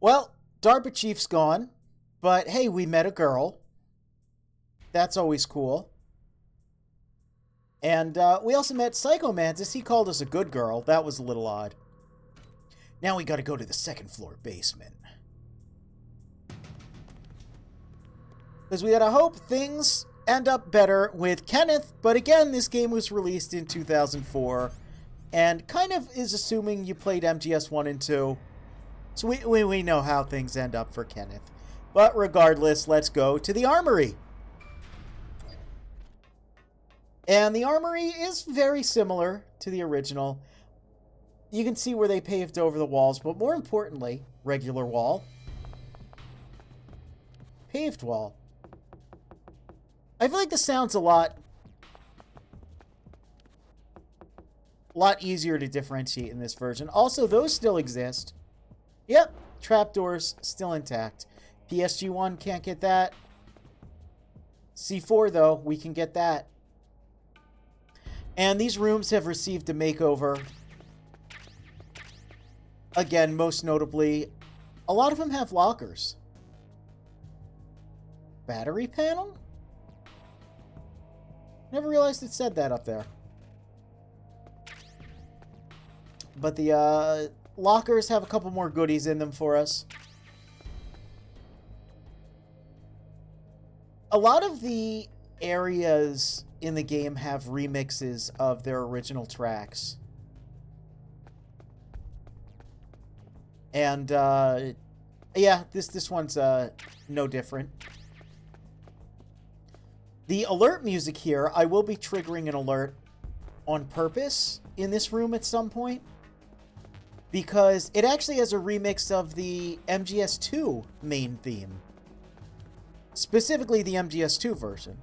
Well, Darba Chief's gone, but hey, we met a girl. That's always cool. And we also met Psycho Mantis. He called us a good girl. That was a little odd. Now we gotta go to the second floor basement. Because we gotta hope things end up better with Kenneth. But again, this game was released in 2004. And kind of is assuming you played MGS 1 and 2. So we know how things end up for Kenneth. But regardless, let's go to the Armory. And the Armory is very similar to the original. You can see where they paved over the walls, but more importantly, regular wall. Paved wall. I feel like this sounds a lot easier to differentiate in this version. Also, those still exist. Yep, trapdoors still intact. PSG1 can't get that. C4, though, we can get that. And these rooms have received a makeover. Again, most notably, a lot of them have lockers. Battery panel? Never realized it said that up there. But the lockers have a couple more goodies in them for us. A lot of the areas in the game have remixes of their original tracks. And, yeah, this one's no different. The alert music here, I will be triggering an alert on purpose in this room at some point. Because it actually has a remix of the MGS2 main theme. Specifically the MGS2 version.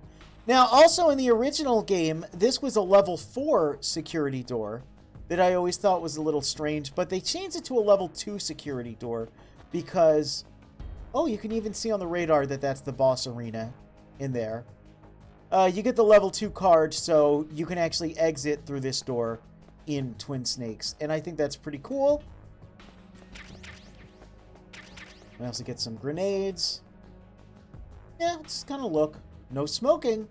Now, also in the original game, this was a level 4 security door that I always thought was a little strange, but they changed it to a level 2 security door because, oh, you can even see on the radar that that's the boss arena in there. You get the level 2 card, so you can actually exit through this door in Twin Snakes, and I think that's pretty cool. We also get some grenades. Yeah, just kind of look. No smoking.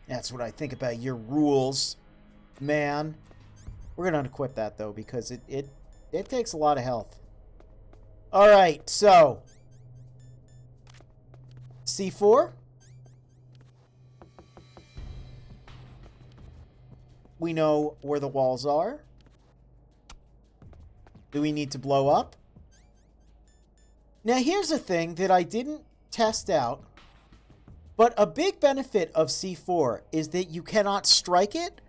That's what I think about your rules, man. We're going to unequip that, though, because it takes a lot of health. Alright, so. C4. We know where the walls are. Do we need to blow up? Now, here's a thing that I didn't test out. But a big benefit of C4 is that you cannot strike it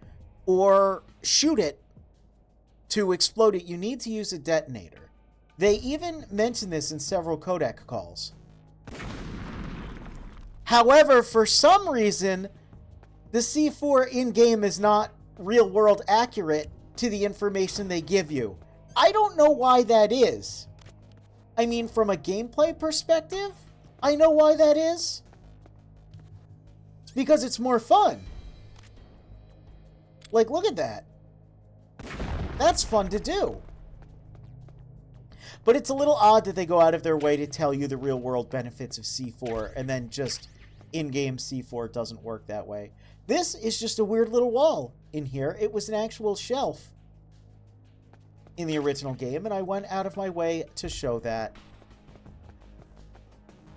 or shoot it to explode it. You need to use a detonator. They even mention this in several codec calls. However, for some reason, the C4 in-game is not real-world accurate to the information they give you. I don't know why that is. I mean, from a gameplay perspective, I know why that is. It's because it's more fun. Like, look at that. That's fun to do. But it's a little odd that they go out of their way to tell you the real-world benefits of C4, and then just in-game C4 doesn't work that way. This is just a weird little wall in here. It was an actual shelf in the original game, and I went out of my way to show that.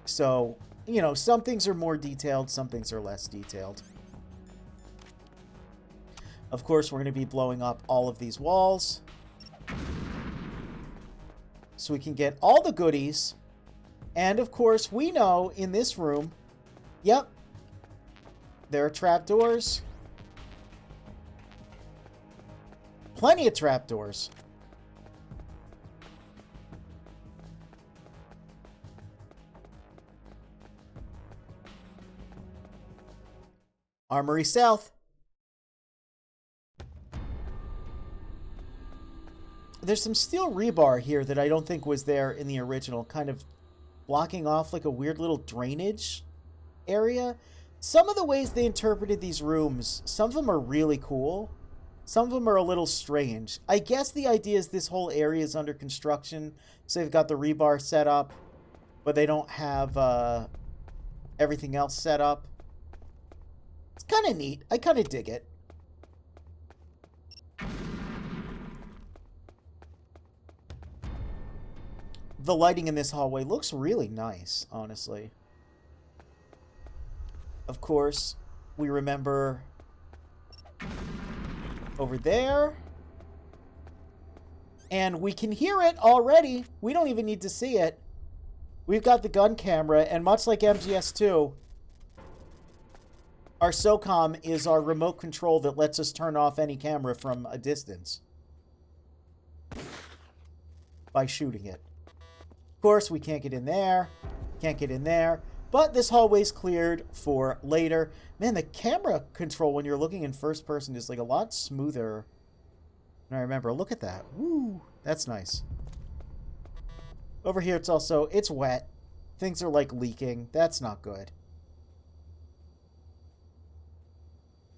So, you know, some things are more detailed, some things are less detailed. Of course, we're going to be blowing up all of these walls, so we can get all the goodies. And, of course, we know in this room, yep, there are trapdoors. Plenty of trapdoors. Armory South. There's some steel rebar here that I don't think was there in the original, kind of blocking off like a weird little drainage area. Some of the ways they interpreted these rooms, some of them are really cool. Some of them are a little strange. I guess the idea is this whole area is under construction, so they've got the rebar set up, but they don't have everything else set up. It's kind of neat. I kind of dig it. The lighting in this hallway looks really nice, honestly. Of course, we remember over there. And we can hear it already. We don't even need to see it. We've got the gun camera, and much like MGS2, our SOCOM is our remote control that lets us turn off any camera from a distance by shooting it. Of course, we can't get in there. Can't get in there. But this hallway's cleared for later. Man, the camera control when you're looking in first person is like a lot smoother than I remember. Look at that. Woo! That's nice. Over here, it's wet. Things are like leaking. That's not good.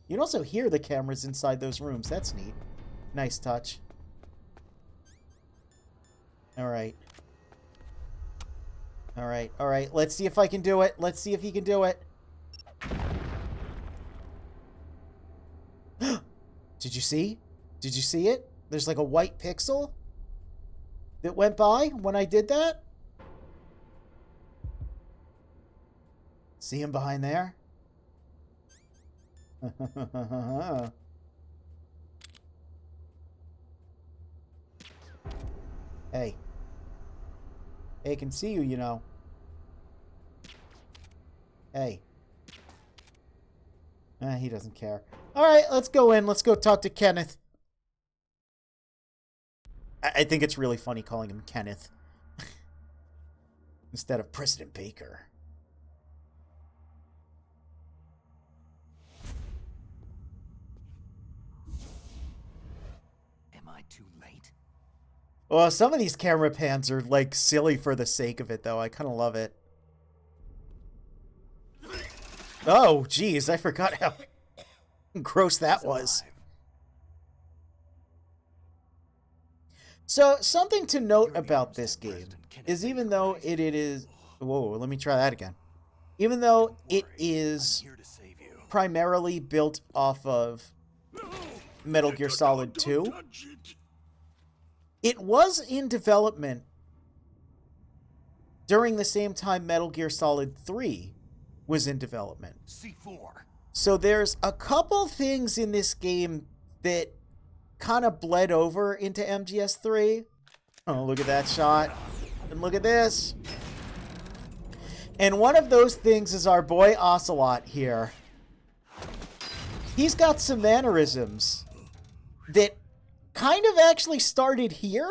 You can also hear the cameras inside those rooms. That's neat. Nice touch. Alright. Alright, alright. Let's see if I can do it. Let's see if he can do it. Did you see? Did you see it? There's like a white pixel that went by when I did that. See him behind there? Hey. Hey, I can see you, you know. Hey. He doesn't care. Alright, let's go in. Let's go talk to Kenneth. I think it's really funny calling him Kenneth. Instead of President Baker. Am I too late? Well, some of these camera pans are, like, silly for the sake of it, though. I kind of love it. Oh, geez, I forgot how gross that was. So, something to note about this game is even though it is... Whoa, let me try that again. Even though it is primarily built off of Metal Gear Solid 2, it was in development during the same time Metal Gear Solid 3 was in development. C4. So there's a couple things in this game that kind of bled over into MGS3. Oh, look at that shot. And look at this. And one of those things is our boy Ocelot here. He's got some mannerisms that kind of actually started here,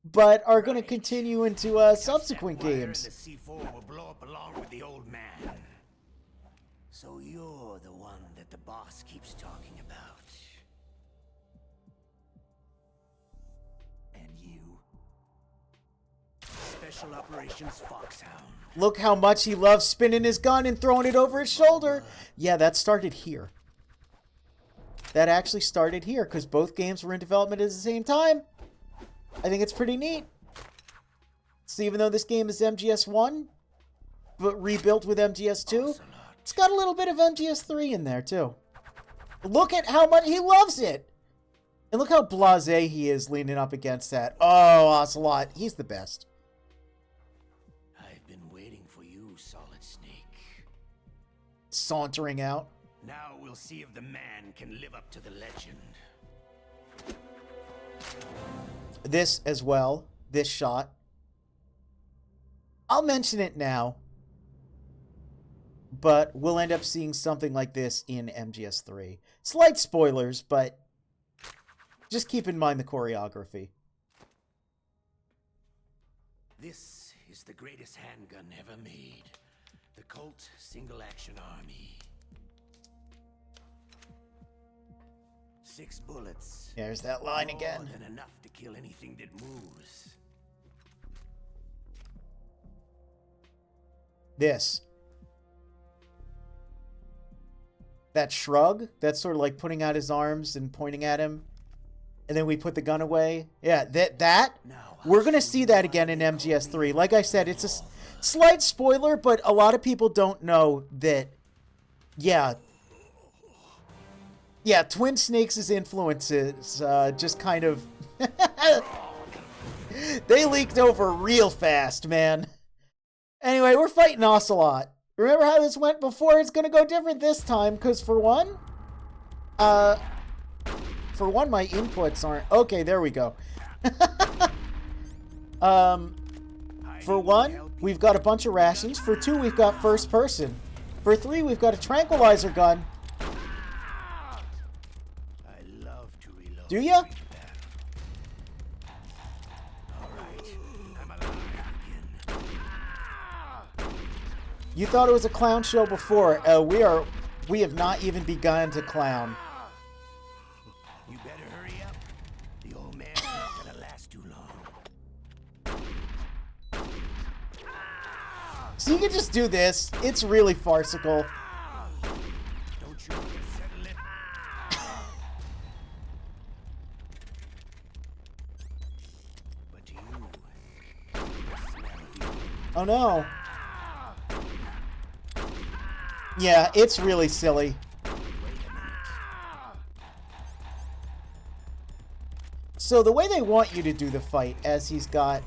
but are going to continue into subsequent games. The C4 will blow up along with the old man. So you're the one that the boss keeps talking about. And you? Special Operations Foxhound. Look how much he loves spinning his gun and throwing it over his shoulder. Yeah, that started here. That actually started here, because both games were in development at the same time. I think it's pretty neat. So even though this game is MGS1, but rebuilt with MGS2, it's got a little bit of MGS3 in there, too. Look at how much he loves it! And look how blasé he is leaning up against that. Oh, Ocelot, he's the best. I've been waiting for you, Solid Snake. Sauntering out. Now we'll see if the man can live up to the legend. This as well, this shot. I'll mention it now, but we'll end up seeing something like this in MGS3. Slight spoilers, but just keep in mind the choreography. This is the greatest handgun ever made. The Colt Single Action Army. 6 bullets. There's that line again. More than enough to kill anything that moves. This that shrug. That's sort of like putting out his arms and pointing at him. And then we put the gun away. Yeah, that we're going to see that again in MGS3. Like I said, it's a slight spoiler, but a lot of people don't know that, yeah, Twin Snakes' influences just kind of... they leaked over real fast, man. Anyway, we're fighting Ocelot. Remember how this went before? It's going to go different this time, because for one, my inputs aren't... Okay, there we go. For one, we've got a bunch of rations. For two, we've got first person. For three, we've got a tranquilizer gun. I love to reload. Do ya? You thought it was a clown show before. We have not even begun to clown. You better hurry up. The old man's not gonna last too long. So you can just do this. It's really farcical. Don't you want to settle it? But do you? Oh no. Yeah, it's really silly. So the way they want you to do the fight, as he's got...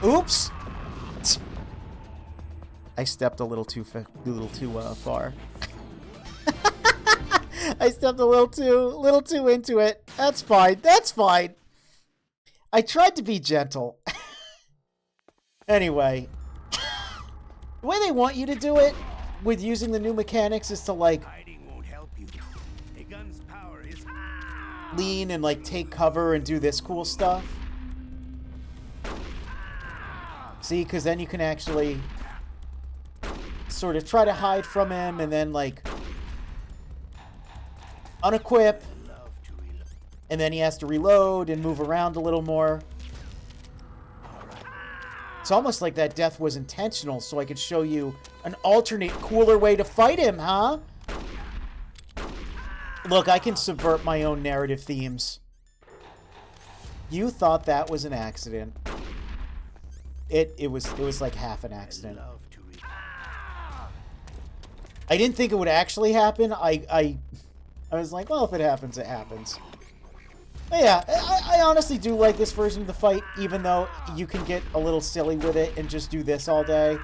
Oops! I stepped a little too far. I stepped a little too into it. That's fine. That's fine. I tried to be gentle. Anyway. The way they want you to do it with using the new mechanics is to, like, Hiding won't help you. A gun's power is lean and, like, take cover and do this cool stuff. See, because then you can actually sort of try to hide from him and then, like, unequip. And then he has to reload and move around a little more. It's almost like that death was intentional, so I could show you an alternate, cooler way to fight him, huh? Look, I can subvert my own narrative themes. You thought that was an accident. It was like half an accident. I didn't think it would actually happen. I was like, well, if it happens, it happens. But yeah, I honestly do like this version of the fight, even though you can get a little silly with it and just do this all day.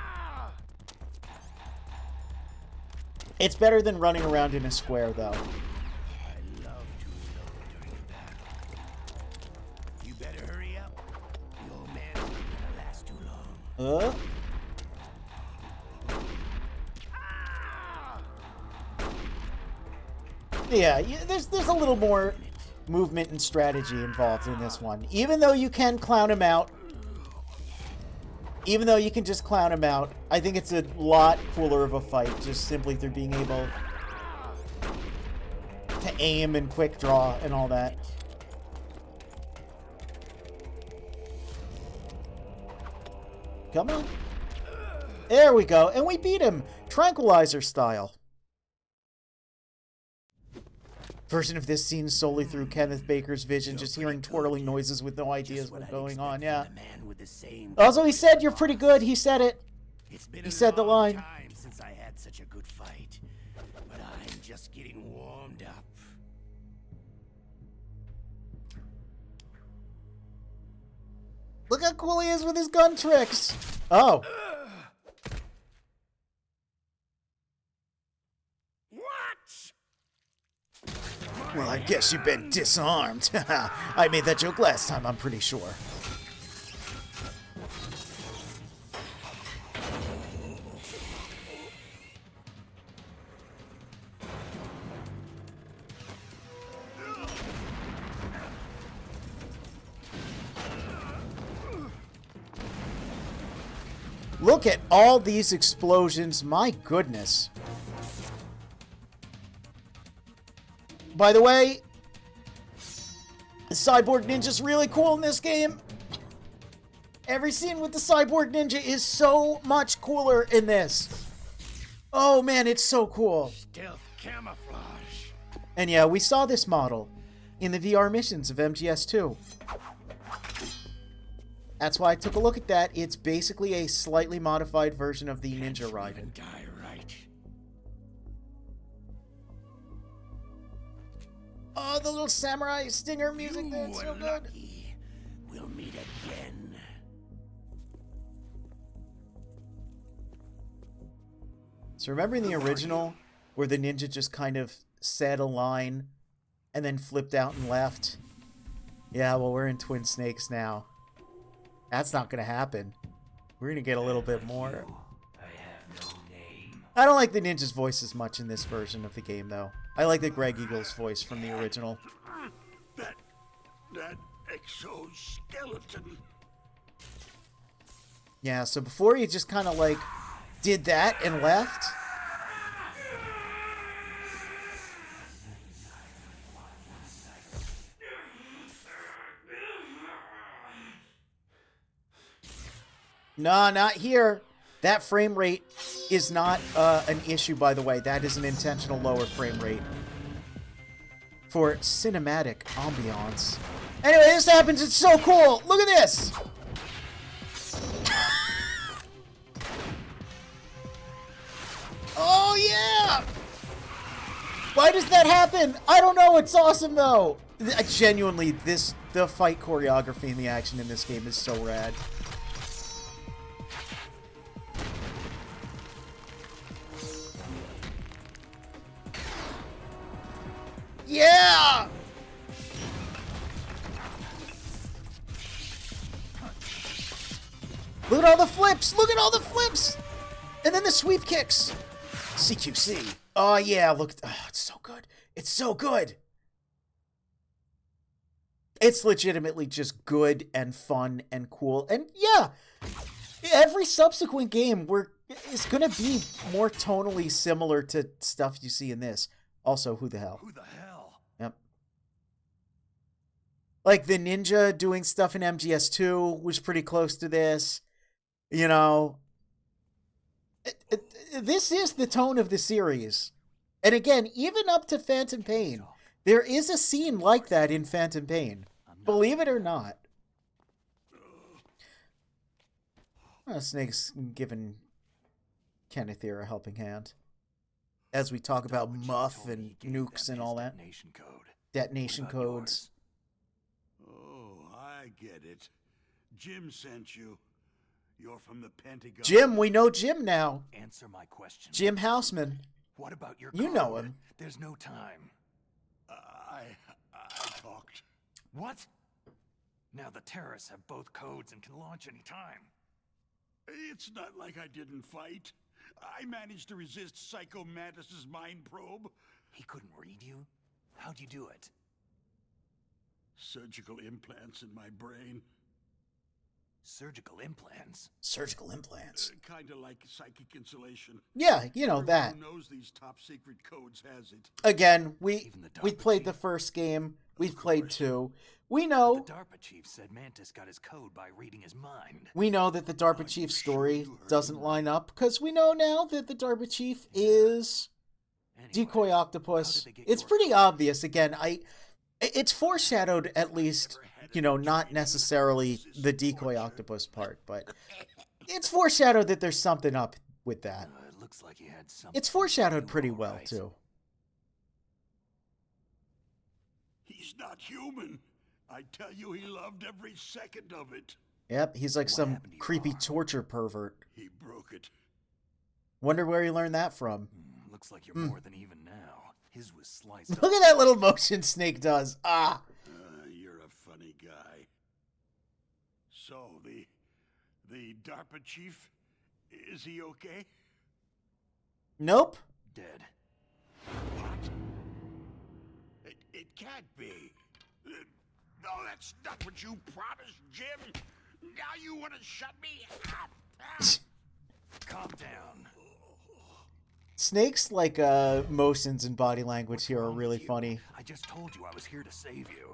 It's better than running around in a square, though. I love to reload during a battle. You better hurry up. The old man's not gonna last too long. Yeah, there's a little more movement and strategy involved in this one. Even though you can clown him out, even though you can just clown him out, I think it's a lot cooler of a fight just simply through being able to aim and quick draw and all that. Come on. There we go. And we beat him. Tranquilizer style. Version of this scene solely through Kenneth Baker's vision, just hearing twirling noises with no ideas what's going on. Yeah. Also, he said you're pretty good. He said it. He said the line. Time since I had such a good fight, but I'm just getting warmed up. Look how cool he is with his gun tricks. Oh. Well, I guess you've been disarmed. I made that joke last time, I'm pretty sure. Look at all these explosions, my goodness. By the way, the Cyborg Ninja's really cool in this game. Every scene with the Cyborg Ninja is so much cooler in this. Oh man, it's so cool. Stealth camouflage. And yeah, we saw this model in the VR missions of MGS2. That's why I took a look at that. It's basically a slightly modified version of the Ninja Raiden. Die right. Oh, the little samurai stinger music there, it's You so were good. lucky. We'll meet again. So remember in the original where the ninja just kind of said a line and then flipped out and left? Yeah, well, we're in Twin Snakes now. That's not going to happen. We're going to get a little bit more. I have no name. I don't like the ninja's voice as much in this version of the game, though. I like the Greg Eagles voice from the original. That exoskeleton. Yeah, so before he just kind of like did that and left. No, not here. That frame rate is not an issue, by the way. That is an intentional lower frame rate for cinematic ambiance. Anyway, this happens. It's so cool. Look at this. Oh, yeah. Why does that happen? I don't know. It's awesome, though. Genuinely, the fight choreography and the action in this game is so rad. Yeah! Look at all the flips! Look at all the flips! And then the sweep kicks! CQC. Oh, yeah, look. Oh, it's so good. It's so good! It's legitimately just good and fun and cool. And yeah, every subsequent game is going to be more tonally similar to stuff you see in this. Also, who the hell? Who the hell? Yep. Like the ninja doing stuff in MGS2 was pretty close to this. You know, this is the tone of the series. And again, even up to Phantom Pain, there is a scene like that in Phantom Pain. Believe it or not. Well, Snake's giving Kenneth here a helping hand. As we talk about Muff and nukes and all that. Detonation codes. Oh, I get it. Jim sent you. You're from the Pentagon. Jim, we know Jim now. Answer my question. Jim Houseman. What about your You code? know him. There's no time. I talked. What? Now the terrorists have both codes and can launch any time. It's not like I didn't fight. I managed to resist Psycho Mantis's mind probe. He couldn't read you? How'd you do it? Surgical implants in my brain. Surgical implants? Surgical implants. Kind of like psychic insulation. Yeah, you know that. Everyone who knows these top secret codes has it. Again, we Even the we DARPA played the chief? first game. We've played course. 2. We The know DARPA chief said Mantis got his code by reading his mind. that the DARPA chief story doesn't line up because we know now that the DARPA chief is Anyway, Decoy how Octopus. did they get It's your pretty code? obvious. Again, it's foreshadowed at least, not necessarily the Decoy Octopus part, but it's foreshadowed that there's something up with that. It looks like he had something. It's foreshadowed to do, pretty all well right. too. He's not human. I tell you, he loved every second of it. Yep, he's like What some happened to your creepy arm? torture pervert. He broke it. Wonder where he learned that from. Looks like you're more than even now. His was sliced up. Look at that little motion Snake does. Ah. You're a funny guy. So, the DARPA chief, is he okay? Nope. Dead. What? It can't be. No, that's not what you promised, Jim. Now you want to shut me up? Calm down. Snake's like motions and body language here are Wrong really with you? funny. I just told you I was here to save you.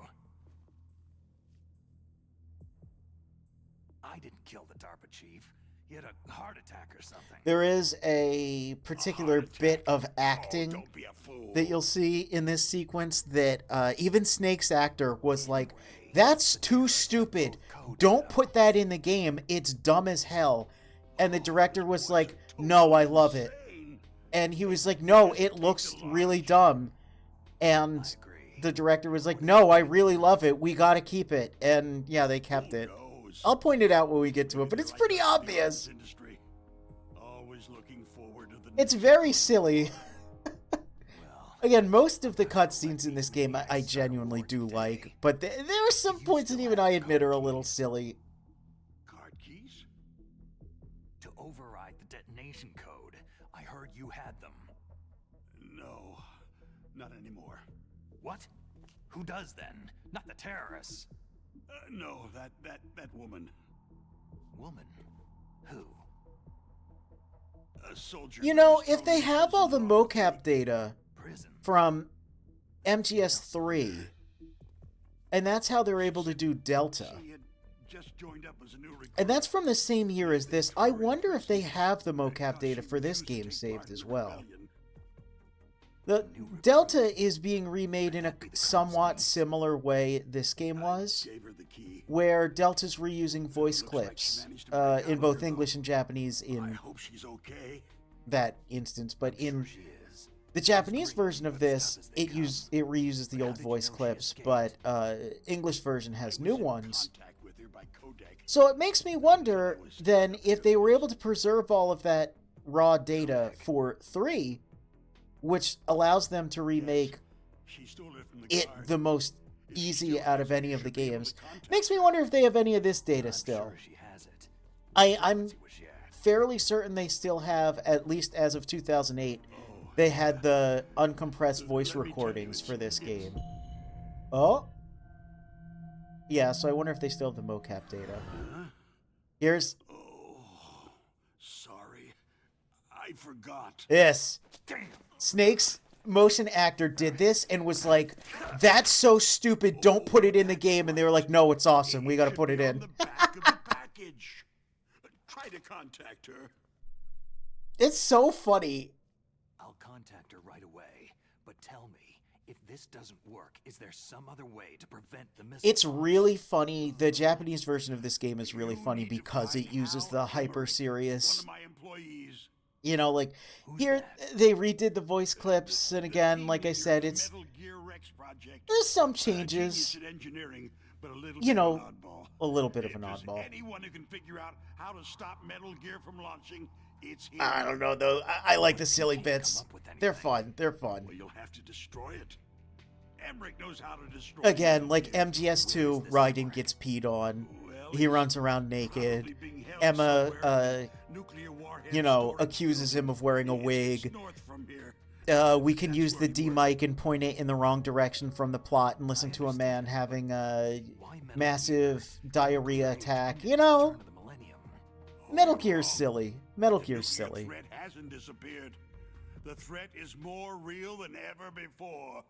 I didn't kill the DARPA chief. He had a heart attack or something. There is a particular bit of acting Don't be a fool. that you'll see in this sequence that even Snake's actor was like, that's too stupid. Don't put that in the game. It's dumb as hell. And the director was like, no, I love it. And he was like, no, it looks really dumb. And the director was like, no, I really love it. We gotta keep it. And yeah, they kept it. I'll point it out when we get to it, but it's pretty obvious. Always looking forward to the It's very silly. Again, most of the cutscenes in this game I genuinely do like, but there are some points that even I admit are a little silly. card keys. To override the detonation code. I heard you had them. No, not anymore. What? Who does then? Not the terrorists. No, that woman, Woman? Who? a soldier. You know, if they have all the mocap data Prison. from MGS3, and that's how they're able to do Delta, She had just joined up as a new recruit. and that's from the same year as this, I wonder if they have the mocap data for this game saved as well. The Delta is being remade in a somewhat similar way this game was, Gave her the key. where Delta's reusing voice clips in both English and Japanese I in hope she's okay. that instance, but in She is. the Japanese version of this, it reuses the old voice clips, but English version has new ones. Contact with her by Kodak. So it makes me wonder then if they were able to preserve all of that raw data for 3, which allows them to remake She stole it from the it guard. the most easy out of any of the games. Makes me wonder if they have any of this data still. Sure she has it. I'm See what she had. fairly certain they still have, at least as of 2008, they had the uncompressed voice recordings for this game. Oh? Yeah, so I wonder if they still have the mocap data. Here's Oh, sorry. I forgot. this. Damn! Snake's motion actor did this and was like, that's so stupid, don't put it in the game. And they were like, no, it's awesome, we gotta Should put it be on in. the back of the package. Try to contact her. It's so funny. I'll contact her right away. But tell me, if this doesn't work, is there some other way to prevent the missile? It's really funny. The Japanese version of this game is really funny because it uses the hyper serious, One of my employees. you know, like Who's here that? they redid the voice clips, and again, like I said, it's Metal Gear Rex project. there's some Genius changes, in engineering, but a little you bit know, of an oddball. a little bit of If an there's oddball. anyone who can figure out how to stop Metal Gear from launching, it's him. I don't know though. I like the silly bits. up with They're anything. fun. They're fun. Well, you'll have to destroy it. Emmerich knows how to destroy Again, Metal like Gear. MGS2, Raiden gets peed on. Well, He he's runs around probably naked. being held Emma, somewhere in nuclear warhead you know, storage accuses him of wearing a It's wig. north from here. We can use the D mic and point it in the wrong direction from the plot and listen to a man having a Why Metal massive Gear? diarrhea attack. You Turn know, of the millennium. Metal Gear's silly. Metal Gear's The silly. threat hasn't disappeared. The threat is more real than ever before.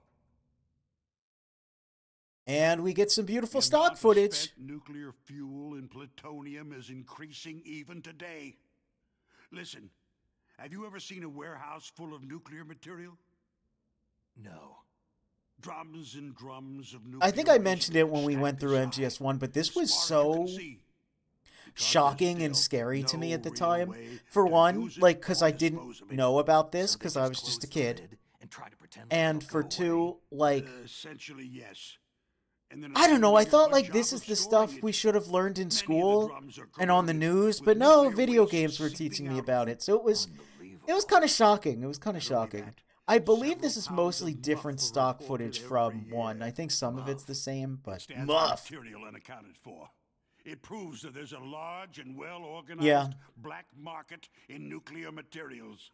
And we get some beautiful The stock amount of footage. spent nuclear fuel and plutonium is increasing even today. Listen, have you ever seen a warehouse full of nuclear material? No. Drums and drums of nuclear I think I waste mentioned it when we stacked went through aside, MGS1, but this as was far as you can so see. Because shocking there's and still scary to me no at the real time. way For to one, use it like, because or I didn't dispose of it. know about this So they because I was close just a the kid. lid and try to pretend And it'll for go away. two, like, Essentially, yes. And then I don't know, I assuming thought a good like this job is of the storing stuff it. we should have learned in Many of the school drums are and on the corroded, news, with but no, nuclear video waste games were seeping teaching me out. about it. So it was Unbelievable. kind of shocking. It was kind of Not only shocking. that, I believe several this is pounds mostly of different muff were stock reported footage every from one. year. I think some of it's the same, but Stands muff. for material unaccounted for. It proves that there's a large and well-organized Yeah. black market in nuclear materials.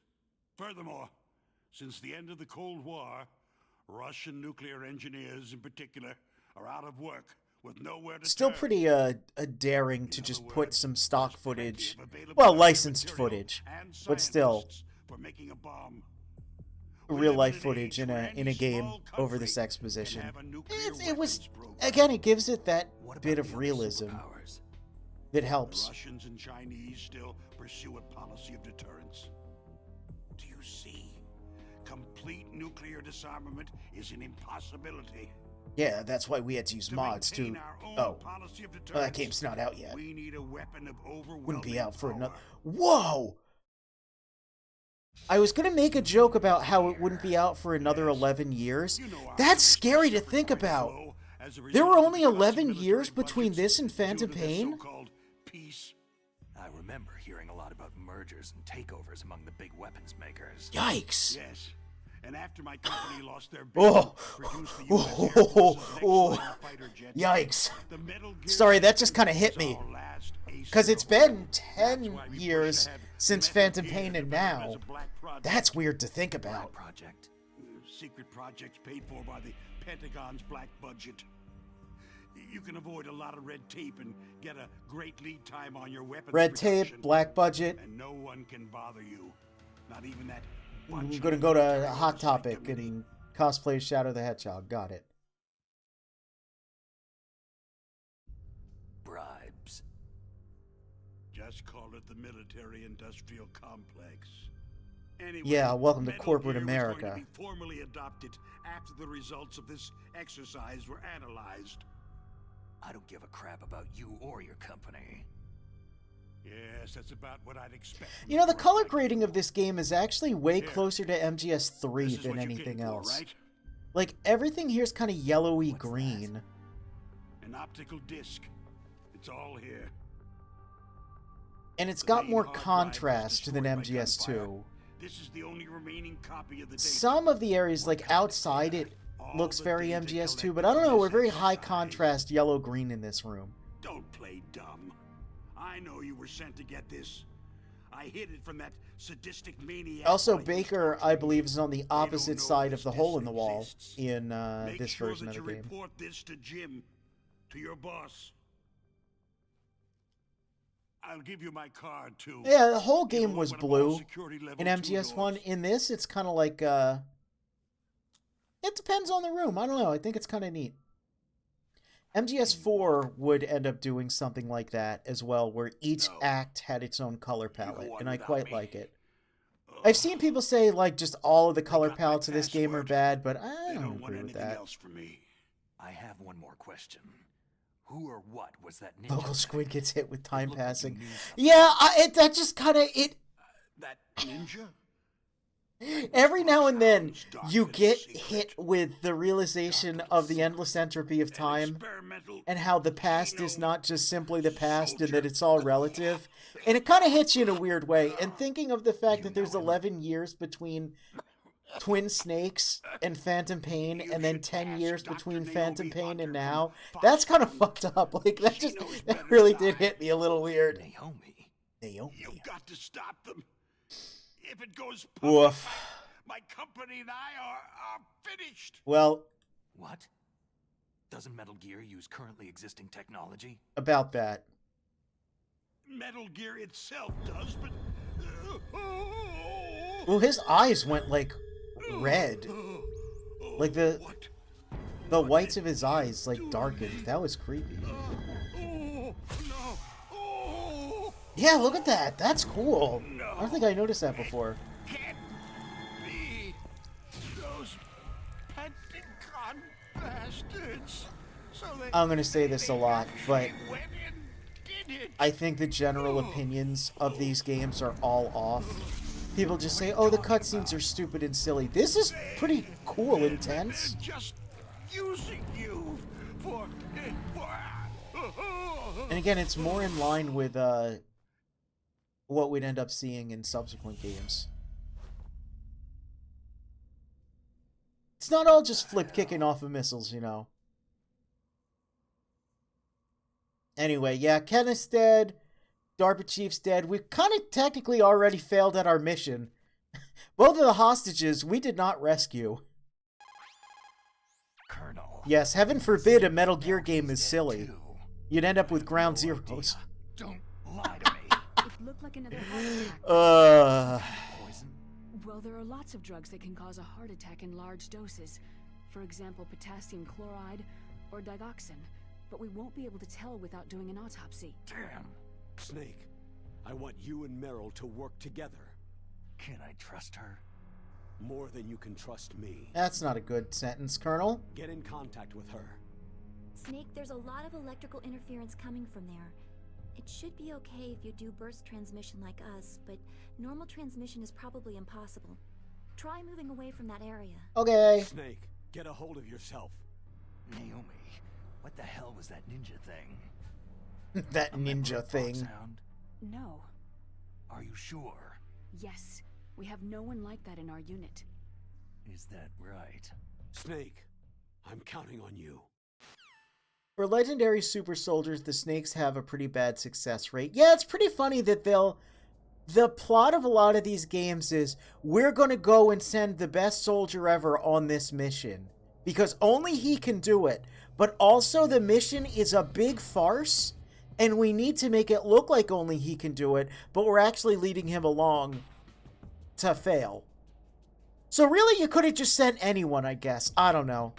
Furthermore, since the end of the Cold War, Russian nuclear engineers in particular are out of work with nowhere to Still turn. pretty daring to In just other put words, some stock there's plenty footage, of available well, nuclear licensed material footage, and but still scientists for making a bomb. We real live life in an footage age in where a any game small over this country exposition. can have a nuclear It was weapons program. again, it gives it that What about bit the of other realism. superpowers? that The helps. Russians and Chinese still pursue a policy of deterrence. Do you see? Complete nuclear disarmament is an impossibility. Yeah, that's why we had to use mods to. maintain our own Oh, policy of well, that deterrence, game's not out yet. we need a weapon of overwhelming Wouldn't be out for power. another. Whoa! I was gonna make a joke about how it wouldn't be out for another 11 years. You know our That's country's scary to suffered think quite a about. blow as a There were result of only the cuts in 11 military years between budgets this and due Phantom to their Pain? so-called peace. I remember hearing a lot about mergers and takeovers among the big weapons makers. Yikes! Yes. And after my company lost their bid Oh. to produce the Oh. U.S. Air Force's Oh. next line fighter jets, Yikes! the Metal Gear Sorry, that just Solid kinda hit was me. our last ace Because in it's the been hole. 10 That's why we years pushed ahead since Metal Phantom Gear Pain, and developed now as a black project. that's weird to think Black about. Project. Secret projects paid for by the Pentagon's black budget. You can avoid a lot of red tape and get a great lead time on your weapons Red tape, production, black budget. and no one can bother you. Not even that. I'm bunch gonna of go to military Hot oversight Topic committee. and cosplay Shadow the Hedgehog. Got it. Bribes. Just call it the military-industrial complex. Anyway, Yeah, welcome to Metal corporate Gear was going America. to be formally adopted after the results of this exercise were analyzed. I don't give a crap about you or your company. Yes, that's about what I'd expect. from You know, a the firm color like grading you. of this game is actually way Here. closer to MGS3 This is than what you anything came for, else. right? Like, everything here's kind of yellowy What's that? green. An optical disc. It's all here. And it's The got main more hard drive was contrast than destroyed by MGS2. gunfire. This is the only remaining copy of the data. Some of the areas, like outside, it All looks the very data MGS2, but collected I don't know, from we're this very high exercise. contrast yellow-green in this room. Don't play dumb. I know you were sent to get this. I hid it from that sadistic maniac. Also, while he was Baker, torturing I me. believe, is on the They don't opposite know side of this the hole disc in the wall exists. in Make this sure version that of the you game. report this to Jim, to your boss. I'll give you my card too. Yeah, the whole It'll game was open up all blue security level in 2 MGS1. doors. In this, it's kind of like, it depends on the room. I don't know. I think it's kind of neat. MGS4 would end up doing something like that as well, where each No. act had its own color palette, on and I without quite me. like it. Ugh, I've seen people say, like, just all of the color got my palettes of this game are password. bad, but They I don't don't want agree with anything that. else from me. I have one more question. Who or what was that ninja? Vocal Squid gets hit with time looked like you passing. knew something. Yeah, that just kind of, That ninja? every now and then, Sounds you dark and get secret. hit with the realization of the endless entropy of An time, experimental and how the past is Kino not just simply the past and that soldier. it's all relative. And it kind of hits you in a weird way. And thinking of the fact that there's know him. 11 years between Twin Snakes and Phantom Pain, You and then should 10 ask years Dr. between Naomi Phantom Pain Hunter and from now, Fox that's kind of News. fucked up. Like, that She just, knows that better really than did I. hit me a little weird. Naomi. Naomi. You've got to stop them. If it goes Woof. public, my company and I are finished. Well, What? Doesn't Metal Gear use currently existing technology? about that. Metal Gear itself does, but... Well, his eyes went, like, red. Like, the whites of his eyes, like, darkened. That was creepy. Oh, no. Oh, Yeah, look at that. That's cool. no. I don't think I noticed that before. Can't be. Those Pentagon bastards. So they, I'm gonna say this a lot, but actually went and did it. I think the general opinions of these games are all off. People just say, oh, the cutscenes are stupid and silly. This is pretty cool, intense. They're just using you for... And again, it's more in line with what we'd end up seeing in subsequent games. It's not all just flip kicking off of missiles, you know. Anyway, yeah, Kenneth's dead. DARPA Chief's dead. We've kind of technically already failed at our mission. Both of the hostages we did not rescue. Colonel. Yes, heaven forbid a Metal Gear Now game he's is dead, silly. too. You'd end up with Ground No Zeroes. idea. Don't lie to me. It looked like another heart attack. Poison? Well, there are lots of drugs that can cause a heart attack in large doses. For example, potassium chloride or digoxin. But we won't be able to tell without doing an autopsy. Damn. Snake, I want you and Meryl to work together. Can I trust her? More than you can trust me. That's not a good sentence, Colonel. Get in contact with her. Snake, there's a lot of electrical interference coming from there. It should be okay if you do burst transmission like us, but normal transmission is probably impossible. Try moving away from that area. Okay. Snake, get a hold of yourself. Naomi, what the hell was that ninja thing? That A member ninja of thing. Foxhound? No. Are you sure? Yes. We have no one like that in our unit. Is that right? Snake, I'm counting on you. For legendary super soldiers, the Snakes have a pretty bad success rate. Yeah, it's pretty funny that the plot of a lot of these games is we're going to go and send the best soldier ever on this mission because only he can do it. But also the mission is a big farce and we need to make it look like only he can do it, but we're actually leading him along to fail. So really, you could have just sent anyone, I guess. I don't know.